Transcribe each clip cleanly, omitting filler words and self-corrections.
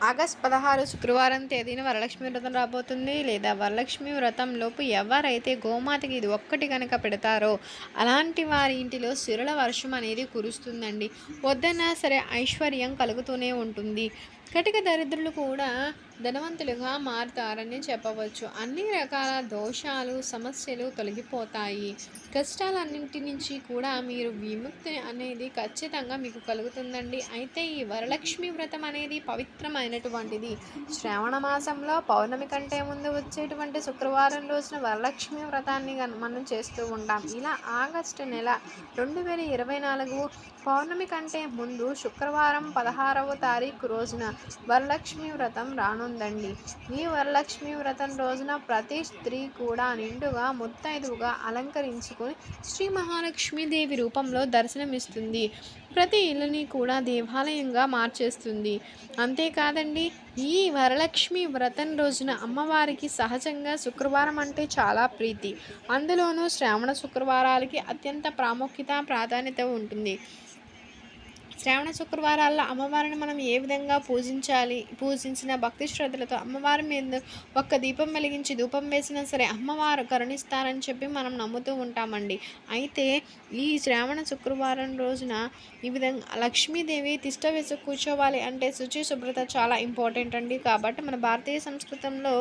August 16 శుక్రవారం తేదీన వరలక్ష్మి వ్రతం రాబోతుంది. లేదా వరలక్ష్మి వ్రతంలోపు ఎవరైతే గోమాతకి ఇది ఒక్కటి కనుక పెడతారో అలాంటి వారి ఇంటిలో సిరుల వర్షం అనేది కురుస్తుందండి. వద్దన్నా సరే ఐశ్వర్యం కలుగుతూనే ఉంటుంది. కటిక దరిద్రులు కూడా ధనవంతులుగా మారుతారని చెప్పవచ్చు. అన్ని రకాల దోషాలు సమస్యలు తొలగిపోతాయి. కష్టాలన్నింటి నుంచి కూడా మీరు విముక్తి అనేది ఖచ్చితంగా మీకు కలుగుతుందండి. అయితే ఈ వరలక్ష్మి వ్రతం అనేది పవిత్రమైనటువంటిది. శ్రావణ మాసంలో పౌర్ణమి కంటే ముందు వచ్చేటువంటి శుక్రవారం రోజున వరలక్ష్మి వ్రతాన్ని మనం చేస్తూ ఉంటాం. ఇలా ఆగస్టు నెల 2024 పౌర్ణమి కంటే ముందు శుక్రవారం 16వ తారీఖు రోజున వరలక్ష్మి వ్రతం రానుందండి. ఈ వరలక్ష్మి వ్రతం రోజున ప్రతి స్త్రీ కూడా నిండుగా ముత్తైదువుగా అలంకరించుకొని శ్రీ మహాలక్ష్మీదేవి రూపంలో దర్శనమిస్తుంది. ప్రతి ఇల్లుని కూడా దేవాలయంగా మార్చేస్తుంది. అంతేకాదండి, ఈ వరలక్ష్మి వ్రతం రోజున అమ్మవారికి సహజంగా శుక్రవారం అంటే చాలా ప్రీతి. అందులోనూ శ్రావణ శుక్రవారాలకి అత్యంత ప్రాముఖ్యత ప్రాధాన్యత ఉంటుంది. శ్రావణ శుక్రవారాల్లో అమ్మవారిని మనం ఏ విధంగా పూజించిన భక్తి శ్రద్ధలతో అమ్మవారి మీద ఒక్క దీపం వెలిగించి ధూపం వేసినా సరే అమ్మవారు కరుణిస్తారని చెప్పి మనం నమ్ముతూ ఉంటామండి. అయితే ఈ శ్రావణ శుక్రవారం రోజున ఈ విధంగా లక్ష్మీదేవి తిష్ట వేసి కూర్చోవాలి అంటే శుచి శుభ్రత చాలా ఇంపార్టెంట్ అండి. కాబట్టి మన భారతీయ సంస్కృతంలో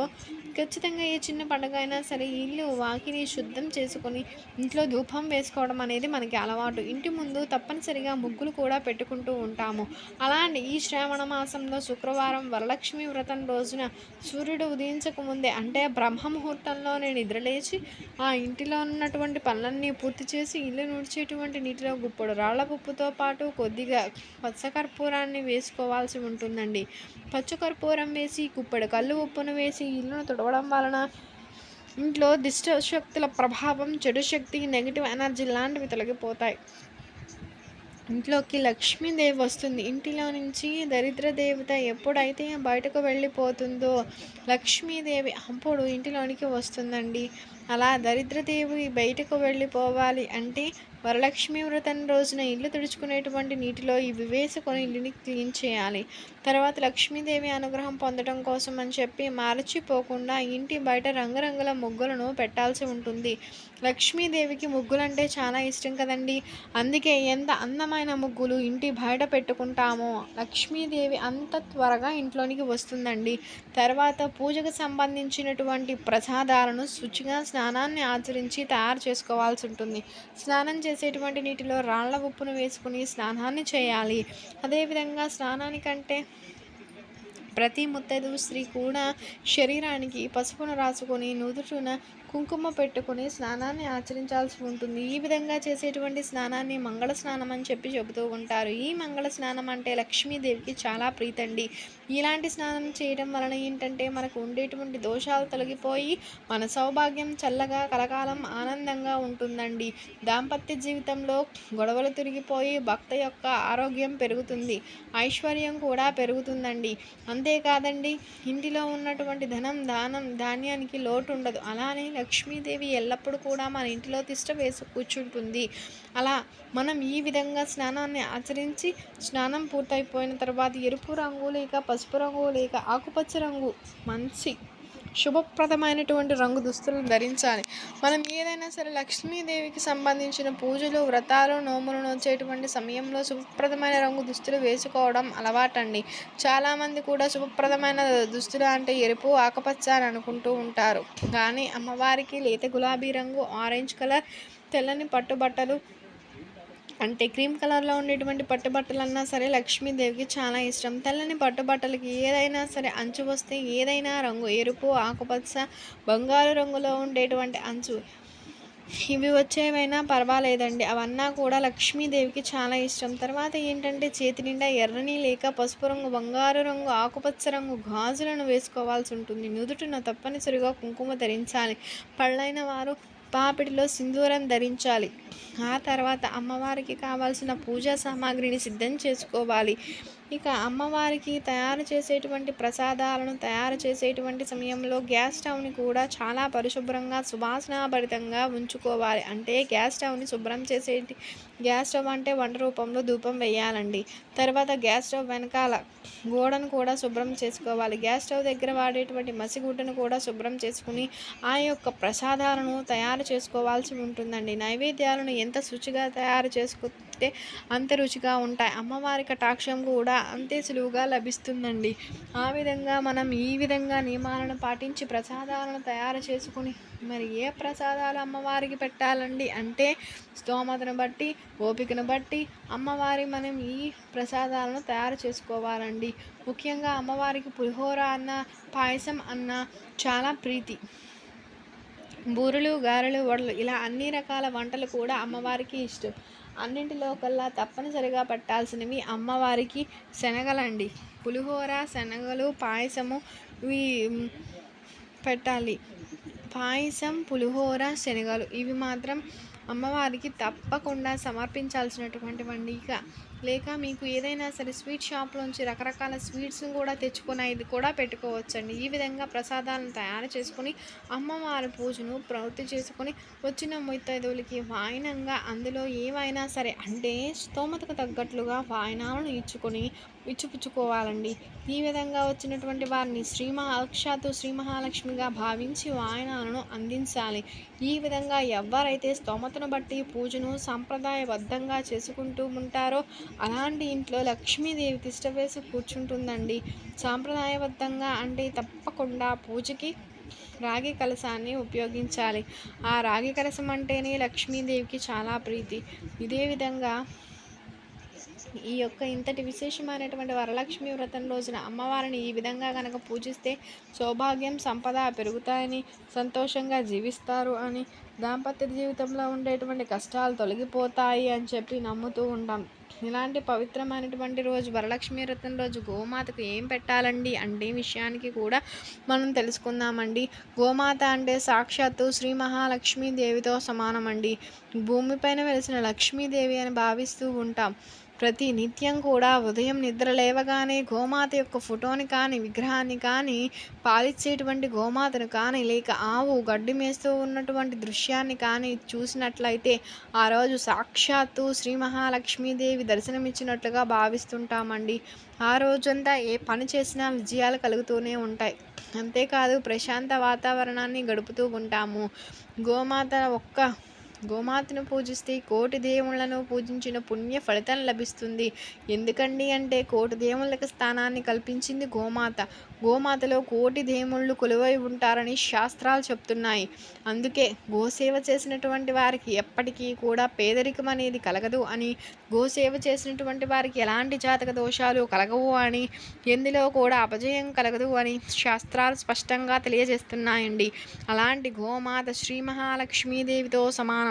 ఖచ్చితంగా ఏ చిన్న పండుగ అయినా సరే ఇల్లు వాకిలి శుద్ధం చేసుకొని ఇంట్లో ధూపం వేసుకోవడం అనేది మనకి అలవాటు. ఇంటి ముందు తప్పనిసరిగా ముగ్గులు కూడా పెట్టుకుంటూ ఉంటాము. అలాంటి ఈ శ్రావణ మాసంలో శుక్రవారం వరలక్ష్మి వ్రతం రోజున సూర్యుడు ఉదయించక ముందే అంటే బ్రహ్మ ముహూర్తంలోనే నిద్రలేచి ఆ ఇంటిలో ఉన్నటువంటి పనులన్నీ పూర్తి చేసి ఇల్లు నూడ్చేటువంటి నీటిలో గుప్పడు రాళ్ల ఉప్పుతో పాటు కొద్దిగా పచ్చకర్పూరాన్ని వేసుకోవాల్సి ఉంటుందండి. పచ్చకర్పూరం వేసి గుప్పెడు కళ్ళు ఉప్పును వేసి ఇల్లును తుడవడం వలన ఇంట్లో దిష్ట శక్తుల ప్రభావం, చెడు శక్తి, నెగిటివ్ ఎనర్జీ లాంటివి తొలగిపోతాయి. ఇంట్లోకి లక్ష్మీదేవి వస్తుంది. ఇంటిలో నుంచి దరిద్ర దేవత ఎప్పుడైతే బయటకు వెళ్ళిపోతుందో లక్ష్మీదేవి అప్పుడు ఇంటిలోనికి వస్తుందండి. అలా దరిద్రదేవి బయటకు వెళ్ళిపోవాలి అంటే వరలక్ష్మి వ్రతం రోజున ఇల్లు తుడుచుకునేటువంటి నీటిలో ఇవి వేసుకొని ఇల్లుని క్లీన్ చేయాలి. తర్వాత లక్ష్మీదేవి అనుగ్రహం పొందడం కోసం అని చెప్పి మరచిపోకుండా ఇంటి బయట రంగురంగుల ముగ్గులను పెట్టాల్సి ఉంటుంది. లక్ష్మీదేవికి ముగ్గులంటే చాలా ఇష్టం కదండి. అందుకే ఎంత అందమైన ముగ్గులు ఇంటి బయట పెట్టుకుంటామో లక్ష్మీదేవి అంత త్వరగా ఇంట్లోనికి వస్తుందండి. తర్వాత పూజకు సంబంధించినటువంటి ప్రసాదాలను శుచిగా స్నానాన్ని ఆచరించి తయారు చేసుకోవాల్సి ఉంటుంది. స్నానం చేసేటువంటి నీటిలో రాళ్ల ఉప్పును వేసుకుని స్నానాన్ని చేయాలి. అదేవిధంగా స్నానానికంటే ప్రతి ముత్తైదు స్త్రీ కూడా శరీరానికి పసుపును రాసుకొని నుదుటిన కుంకుమ పెట్టుకుని స్నానాన్ని ఆచరించాల్సి ఉంటుంది. ఈ విధంగా చేసేటువంటి స్నానాన్ని మంగళ స్నానం అని చెప్పి చెబుతూ ఉంటారు. ఈ మంగళ స్నానం అంటే లక్ష్మీదేవికి చాలా ప్రీతండి. ఇలాంటి స్నానం చేయడం వలన ఏంటంటే మనకు ఉండేటువంటి దోషాలు తొలగిపోయి మన సౌభాగ్యం చల్లగా కలకాలం ఆనందంగా ఉంటుందండి. దాంపత్య జీవితంలో గొడవలు తిరిగిపోయి భర్త యొక్క ఆరోగ్యం పెరుగుతుంది, ఐశ్వర్యం కూడా పెరుగుతుందండి. అంతేకాదండి, ఇంటిలో ఉన్నటువంటి ధాన్యానికి లోటు ఉండదు. అలానే లక్ష్మీదేవి ఎల్లప్పుడూ కూడా మన ఇంటిలో తిష్ట వేసి కూర్చుంటుంది. అలా మనం ఈ విధంగా స్నానాన్ని ఆచరించి స్నానం పూర్తయిపోయిన తర్వాత ఎరుపు రంగు లేక పసుపు రంగు లేక ఆకుపచ్చ రంగు మంచి శుభప్రదమైనటువంటి రంగు దుస్తులను ధరించాలి. మనం ఏదైనా సరే లక్ష్మీదేవికి సంబంధించిన పూజలు, వ్రతాలు, నోములు నోచేటువంటి సమయంలో శుభప్రదమైన రంగు దుస్తులు వేసుకోవడం అలవాటండి. చాలామంది కూడా శుభప్రదమైన దుస్తులు అంటే ఎరుపు, ఆకుపచ్చ అని అనుకుంటూ ఉంటారు. కానీ అమ్మవారికి లేత గులాబీ రంగు, ఆరెంజ్ కలర్, తెల్లని పట్టుబట్టలు అంటే క్రీమ్ కలర్లో ఉండేటువంటి పట్టుబట్టలన్నా సరే లక్ష్మీదేవికి చాలా ఇష్టం. తెల్లని పట్టుబట్టలకి ఏదైనా సరే అంచు వస్తే ఏదైనా రంగు ఎరుపు, ఆకుపచ్చ, బంగారు రంగులో ఉండేటువంటి అంచు ఇవి వచ్చేవైనా పర్వాలేదండి. అవన్నా కూడా లక్ష్మీదేవికి చాలా ఇష్టం. తర్వాత ఏంటంటే చేతి నిండా ఎర్రని లేక పసుపు రంగు, బంగారు రంగు, ఆకుపచ్చ రంగు గాజులను వేసుకోవాల్సి ఉంటుంది. నుదుటిన తప్పనిసరిగా కుంకుమ ధరించాలి. పళ్ళైన వారు పాపిడిలో సింధూరం ధరించాలి. ఆ తర్వాత అమ్మవారికి కావాల్సిన పూజా సామాగ్రిని సిద్ధం చేసుకోవాలి. ఇక అమ్మవారికి తయారు చేసేటువంటి ప్రసాదాలను తయారు చేసేటువంటి సమయంలో గ్యాస్ స్టవ్ని కూడా చాలా పరిశుభ్రంగా సువాసనాభరితంగా ఉంచుకోవాలి. అంటే గ్యాస్ స్టవ్ని శుభ్రం చేసేటి గ్యాస్ స్టవ్ అంటే వంట రూపంలో ధూపం వేయాలండి. తర్వాత గ్యాస్ స్టవ్ వెనకాల గోడను కూడా శుభ్రం చేసుకోవాలి. గ్యాస్ స్టవ్ దగ్గర వాడేటువంటి మసిగుడ్డను కూడా శుభ్రం చేసుకుని ఆ యొక్క ప్రసాదాలను తయారు చేసుకోవాల్సి ఉంటుందండి. నైవేద్యాలను ఎంత శుచిగా తయారు చేసుకుంటే అంత రుచిగా ఉంటాయి. అమ్మవారి కటాక్షం కూడా అంతే సులువుగా లభిస్తుందండి. ఆ విధంగా మనం ఈ విధంగా నియమాలను పాటించి ప్రసాదాలను తయారు చేసుకుని మరి ఏ ప్రసాదాలు అమ్మవారికి పెట్టాలండి అంటే స్తోమతను బట్టి ఓపికను బట్టి అమ్మవారి మనం ఈ ప్రసాదాలను తయారు చేసుకోవాలండి. ముఖ్యంగా అమ్మవారికి పులిహోర అన్న పాయసం అన్న చాలా ప్రీతి. బూరెలు గారెలు వడలు ఇలా అన్ని రకాల వంటలు కూడా అమ్మవారికి ఇష్టం. అన్నింటిలో కల్లా తప్పనిసరిగా పట్టాల్సినవి అమ్మవారికి శనగలండి. పులిహోర శనగలు పాయసము ఇవి పెట్టాలి. పాయసం పులిహోర శనగలు ఇవి మాత్రం అమ్మవారికి తప్పకుండా సమర్పించాల్సినటువంటివండి. లేక మీకు ఏదైనా సరే స్వీట్ షాప్లోంచి రకరకాల స్వీట్స్ని కూడా తెచ్చుకొని ఇది కూడా పెట్టుకోవచ్చండి. ఈ విధంగా ప్రసాదాలను తయారు చేసుకొని అమ్మవారి పూజను ప్రవృత్తి చేసుకొని వచ్చిన ముత్తైదువులకి వాయినంగా అందులో ఏవైనా సరే అంటే స్తోమతకు తగ్గట్లుగా వాయినాలను ఇచ్చిపుచ్చుకోవాలండి. ఈ విధంగా వచ్చినటువంటి వారిని సాక్షాత్తు శ్రీ మహాలక్ష్మిగా భావించి వాయినాలను అందించాలి. ఈ విధంగా ఎవరైతే స్తోమతను బట్టి పూజను సంప్రదాయబద్ధంగా చేసుకుంటూ ఉంటారో అలాంటి ఇంట్లో లక్ష్మీదేవి తిష్ట వేసి కూర్చుంటుందండి. సాంప్రదాయబద్ధంగా అంటే తప్పకుండా పూజకి రాగి కలశాన్ని ఉపయోగించాలి. ఆ రాగి కలశం అంటేనే లక్ష్మీదేవికి చాలా ప్రీతి. ఇదే విధంగా ఈ యొక్క ఇంతటి విశేషమైనటువంటి వరలక్ష్మి వ్రతం రోజున అమ్మవారిని ఈ విధంగా కనుక పూజిస్తే సౌభాగ్యం సంపద పెరుగుతాయని సంతోషంగా జీవిస్తారు అని దాంపత్య జీవితంలో ఉండేటువంటి కష్టాలు తొలగిపోతాయి అని చెప్పి నమ్ముతూ ఉంటాం. ఇలాంటి పవిత్రమైనటువంటి రోజు వరలక్ష్మి వ్రతం రోజు గోమాతకు ఏం పెట్టాలండి అంటే విషయానికి కూడా మనం తెలుసుకుందామండి. గోమాత అంటే సాక్షాత్తు శ్రీ మహాలక్ష్మీదేవితో సమానమండి. భూమిపైన వెలిసిన లక్ష్మీదేవి అని భావిస్తూ ఉంటాం. ప్రతి నిత్యం కూడా ఉదయం నిద్ర లేవగానే గోమాత యొక్క ఫోటోని కానీ విగ్రహాన్ని కానీ పాలిచ్చేటువంటి గోమాతను కానీ లేక ఆవు గడ్డి మేస్తూ ఉన్నటువంటి దృశ్యాన్ని కానీ చూసినట్లయితే ఆ రోజు సాక్షాత్తు శ్రీ మహాలక్ష్మీదేవి దర్శనమిచ్చినట్లుగా భావిస్తుంటామండి. ఆ రోజంతా ఏ పని చేసినా విజయాలు కలుగుతూనే ఉంటాయి. అంతేకాదు ప్రశాంత వాతావరణాన్ని గడుపుతూ ఉంటాము. గోమాతను పూజిస్తే కోటి దేవుళ్లను పూజించిన పుణ్య ఫలితం లభిస్తుంది. ఎందుకండి అంటే కోటి దేవుళ్ళకి స్థానాన్ని కల్పించింది గోమాత. గోమాతలో కోటి దేవుళ్ళు కొలువై ఉంటారని శాస్త్రాలు చెప్తున్నాయి. అందుకే గోసేవ చేసినటువంటి వారికి ఎప్పటికీ కూడా పేదరికం అనేది కలగదు అని, గోసేవ చేసినటువంటి వారికి ఎలాంటి జాతక దోషాలు కలగవు అని, ఎందులో కూడా అపజయం కలగదు అని శాస్త్రాలు స్పష్టంగా తెలియజేస్తున్నాయండి. అలాంటి గోమాత శ్రీ మహాలక్ష్మీదేవితో సమానం.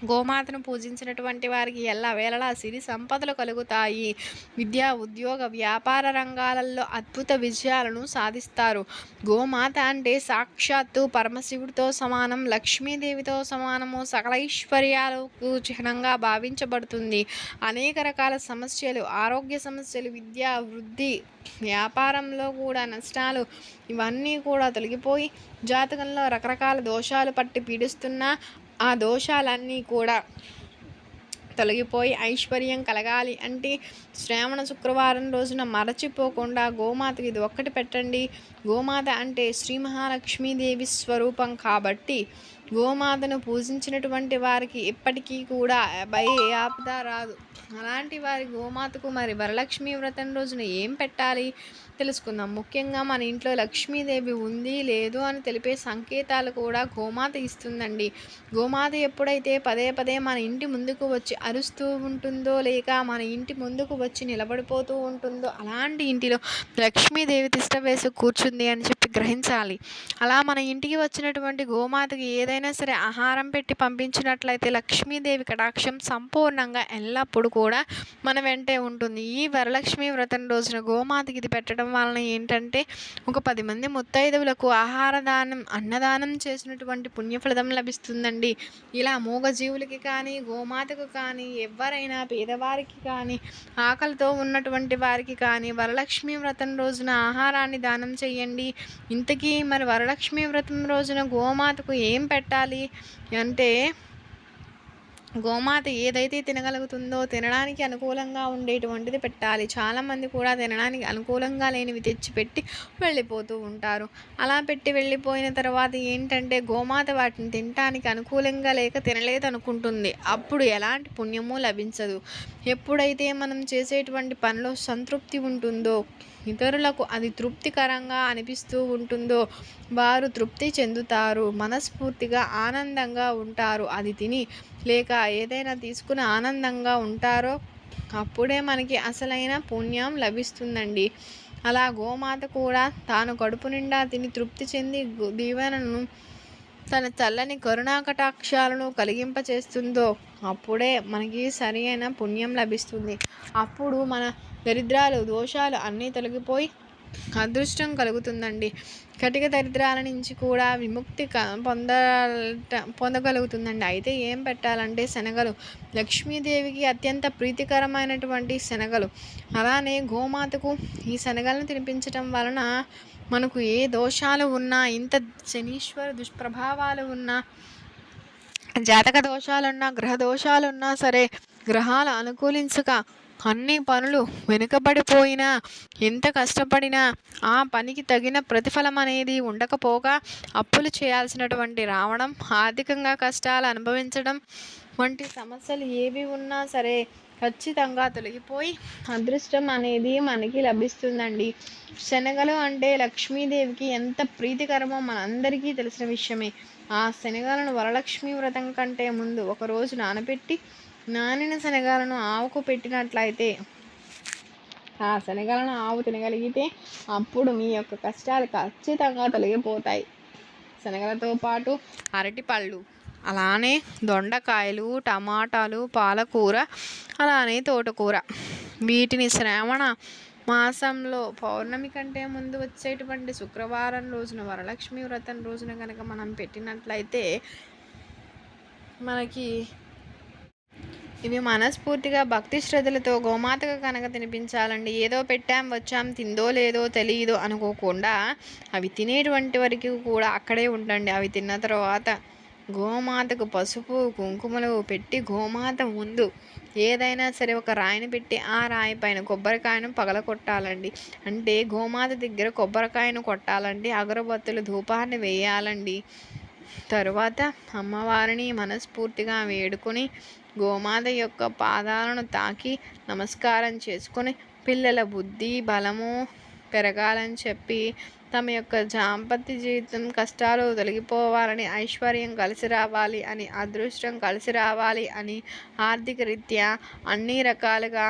గోమాతను పూజించినటువంటి వారికి ఎల్లవేళలా సిరి సంపదలు కలుగుతాయి. విద్యా ఉద్యోగ వ్యాపార రంగాలలో అద్భుత విజయాలను సాధిస్తారు. గోమాత అంటే సాక్షాత్తు పరమశివుడితో సమానం, లక్ష్మీదేవితో సమానము, సకల ఐశ్వర్యాలకు చిహ్నంగా భావించబడుతుంది. అనేక రకాల సమస్యలు, ఆరోగ్య సమస్యలు, విద్య వృద్ధి, వ్యాపారంలో కూడా నష్టాలు ఇవన్నీ కూడా తొలగిపోయి జాతకంలో రకరకాల దోషాలు పట్టి పీడిస్తున్నా ఆ దోషాలన్నీ కూడా తొలగిపోయి ఐశ్వర్యం కలగాలి అంటే శ్రావణ శుక్రవారం రోజున మరచిపోకుండా గోమాతకి ఇది ఒక్కటి పెట్టండి. గోమాత అంటే శ్రీ మహాలక్ష్మీదేవి స్వరూపం కాబట్టి గోమాతను పూజించినటువంటి వారికి ఎప్పటికీ కూడా ఆపద రాదు. అలాంటి వారి గోమాతకు మరి వరలక్ష్మి వ్రతం రోజున ఏం పెట్టాలి తెలుసుకుందాం. ముఖ్యంగా మన ఇంట్లో లక్ష్మీదేవి ఉంది లేదు అని తెలిపే సంకేతాలు కూడా గోమాత ఇస్తుందండి. గోమాత ఎప్పుడైతే పదే పదే మన ఇంటి ముందుకు వచ్చి అరుస్తూ ఉంటుందో లేక మన ఇంటి ముందుకు వచ్చి నిలబడిపోతూ ఉంటుందో అలాంటి ఇంటిలో లక్ష్మీదేవి తిష్ట వేసి కూర్చుంది అని చెప్పి చెప్పి గ్రహించాలి. అలా మన ఇంటికి వచ్చినటువంటి గోమాతకి ఏదైనా సరే ఆహారం పెట్టి పంపించినట్లయితే లక్ష్మీదేవి కటాక్షం సంపూర్ణంగా ఎల్లప్పుడూ కూడా మన వెంటే ఉంటుంది. ఈ వరలక్ష్మి వ్రతం రోజున గోమాతకి ఇది పెట్టడం వలన ఏంటంటే ఒక 10 మంది ముత్తైదువులకు ఆహార దానం అన్నదానం చేసినటువంటి పుణ్యఫలితం లభిస్తుందండి. ఇలా మూగజీవులకి కానీ గోమాతకు కానీ ఎవరైనా పేదవారికి కానీ ఆకలితో ఉన్నటువంటి వారికి కానీ వరలక్ష్మి వ్రతం రోజున ఆహారాన్ని దానం చేయండి. ఇంతకీ మరి వరలక్ష్మి వ్రతం రోజున గోమాతకు ఏం పెట్టాలి అంటే గోమాత ఏదైతే తినగలుగుతుందో తినడానికి అనుకూలంగా ఉండేటువంటిది పెట్టాలి. చాలామంది కూడా తినడానికి అనుకూలంగా లేనివి తెచ్చిపెట్టి వెళ్ళిపోతూ ఉంటారు. అలా పెట్టి వెళ్ళిపోయిన తర్వాత ఏంటంటే గోమాత వాటిని తినడానికి అనుకూలంగా లేక తినలేదనుకుంటుంది. అప్పుడు ఎలాంటి పుణ్యము లభించదు. ఎప్పుడైతే మనం చేసేటువంటి పనిలో సంతృప్తి ఉంటుందో ఇతరులకు అది తృప్తికరంగా అనిపిస్తూ ఉంటుందో వారు తృప్తి చెందుతారు, మనస్ఫూర్తిగా ఆనందంగా ఉంటారు. అది తిని లేక ఏదైనా తీసుకుని ఆనందంగా ఉంటారో అప్పుడే మనకి అసలైన పుణ్యం లభిస్తుందండి. అలా గోమాత కూడా తాను కడుపు నిండా తిని తృప్తి చెంది దీవెనను తన చల్లని కరుణా కటాక్షాలను కలిగింపచేస్తుందో అప్పుడే మనకి సరి అయిన పుణ్యం లభిస్తుంది. అప్పుడు మన దరిద్రాలు దోషాలు అన్నీ తొలగిపోయి అదృష్టం కలుగుతుందండి. కటిక దరిద్రాల నుంచి కూడా విముక్తి పొందగలుగుతుందండి. అయితే ఏం పెట్టాలంటే శనగలు, లక్ష్మీదేవికి అత్యంత ప్రీతికరమైనటువంటి శనగలు. అలానే గోమాతకు ఈ శనగలను తినిపించటం వలన మనకు ఏ దోషాలు ఉన్నా, ఇంత శనీశ్వర దుష్ప్రభావాలు ఉన్నా, జాతక దోషాలున్నా, గ్రహ దోషాలున్నా సరే గ్రహాలు అనుకూలించక అన్ని పనులు వెనుకబడిపోయినా ఎంత కష్టపడినా ఆ పనికి తగిన ప్రతిఫలం అనేది ఉండకపోగా అప్పులు చేయాల్సినటువంటి రావడం, ఆర్థికంగా కష్టాలు అనుభవించడం వంటి సమస్యలు ఏవి ఉన్నా సరే ఖచ్చితంగా తొలగిపోయి అదృష్టం అనేది మనకి లభిస్తుందండి. శనగలు అంటే లక్ష్మీదేవికి ఎంత ప్రీతికరమో మనందరికీ తెలిసిన విషయమే. ఆ శనగలను వరలక్ష్మి వ్రతం కంటే ముందు ఒకరోజు నానబెట్టి నానిన శనగలను ఆవుకు పెట్టినట్లయితే ఆ శనగలను ఆవు తినగలిగితే అప్పుడు మీ యొక్క కష్టాలు ఖచ్చితంగా తొలగిపోతాయి. శనగలతో పాటు అరటిపళ్ళు, అలానే దొండకాయలు, టమాటాలు, పాలకూర, అలానే తోటకూర వీటిని శ్రావణ మాసంలో పౌర్ణమి కంటే ముందు వచ్చేటువంటి శుక్రవారం రోజున వరలక్ష్మి వ్రతం రోజున కనుక మనం పెట్టినట్లయితే మనకి ఇవి మనస్ఫూర్తిగా భక్తి శ్రద్ధలతో గోమాతకు కనుక తినిపించాలండి. ఏదో పెట్టాం వచ్చాం తిందో లేదో తెలియదు అనుకోకుండా అవి తినేటువంటి వరకు కూడా అక్కడే ఉండండి. అవి తిన్న తర్వాత గోమాతకు పసుపు కుంకుమలు పెట్టి గోమాత ముందు ఏదైనా సరే ఒక రాయిని పెట్టి ఆ రాయి పైన కొబ్బరికాయను పగలగొట్టాలండి. అంటే గోమాత దగ్గర కొబ్బరికాయను కొట్టాలండి. అగరబత్తులు ధూపాన్ని వేయాలండి. తరువాత అమ్మవారిని మనస్ఫూర్తిగా వేడుకొని గోమాత యొక్క పాదాలను తాకి నమస్కారం చేసుకొని పిల్లల బుద్ధి బలము పెరగాలని చెప్పి తమ యొక్క దాంపత్య జీవితం కష్టాలు తొలగిపోవాలని, ఐశ్వర్యం కలిసి రావాలి అని, అదృష్టం కలిసి రావాలి అని, ఆర్థిక రీత్యా అన్ని రకాలుగా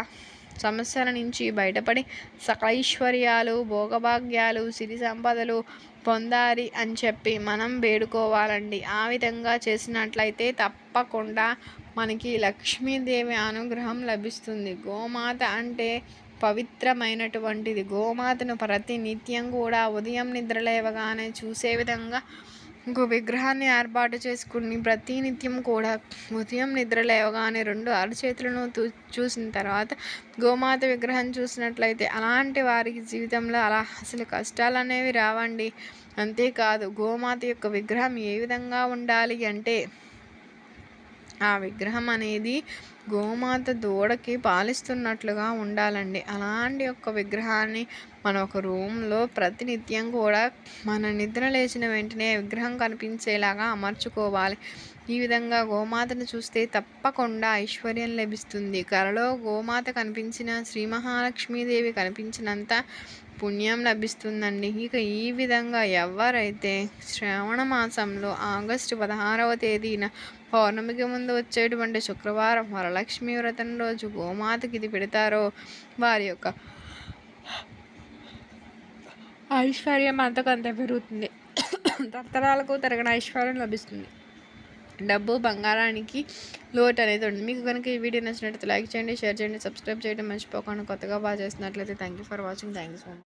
సమస్యల నుంచి బయటపడి సకైశ్వర్యాలు భోగభాగ్యాలు సిరి సంపదలు పొందాలి అని చెప్పి మనం వేడుకోవాలండి. ఆ విధంగా చేసినట్లయితే తప్పకుండా మనకి లక్ష్మీదేవి అనుగ్రహం లభిస్తుంది. గోమాత అంటే పవిత్రమైనటువంటిది. గోమాతను ప్రతి నిత్యం కూడా ఉదయం నిద్ర లేవగానే చూసే విధంగా ఇంకో విగ్రహాన్ని ఏర్పాటు చేసుకుని ప్రతి నిత్యం కూడా ఉదయం నిద్ర లేవగానే 2 అరచేతులను చూసిన తర్వాత గోమాత విగ్రహం చూసినట్లయితే అలాంటి వారికి జీవితంలో అలా అసలు కష్టాలు అనేవి రావండి. అంతేకాదు గోమాత యొక్క విగ్రహం ఏ విధంగా ఉండాలి అంటే ఆ విగ్రహం అనేది గోమాత దూడకి పాలిస్తున్నట్లుగా ఉండాలండి. అలాంటి ఒక విగ్రహాన్ని మన ఒక రూమ్లో ప్రతినిత్యం కూడా మన నిద్ర లేచిన వెంటనే విగ్రహం కనిపించేలాగా అమర్చుకోవాలి. ఈ విధంగా గోమాతను చూస్తే తప్పకుండా ఐశ్వర్యం లభిస్తుంది. కలలో గోమాత కనిపించిన శ్రీ మహాలక్ష్మీదేవి కనిపించినంత పుణ్యం లభిస్తుందండి. ఇక ఈ విధంగా ఎవరైతే శ్రావణ మాసంలో ఆగస్టు 16వ తేదీన పౌర్ణమికి ముందు వచ్చేటువంటి శుక్రవారం వరలక్ష్మి వ్రతం రోజు గోమాతకి ఇది పెడతారో వారి యొక్క ఐశ్వర్యం అంతకంత పెరుగుతుంది. తరతరాలకు తరగని ఐశ్వర్యం లభిస్తుంది. డబ్బు బంగారానికి లోటు అనేది ఉంది. మీకు కనుక ఈ వీడియో నచ్చినట్లయితే లైక్ చేయండి, షేర్ చేయండి, సబ్స్క్రైబ్ చేయడం మర్చిపోకుండా. కొత్తగా బాగా చేస్తున్నట్లయితే thank you for watching. Thank you so much.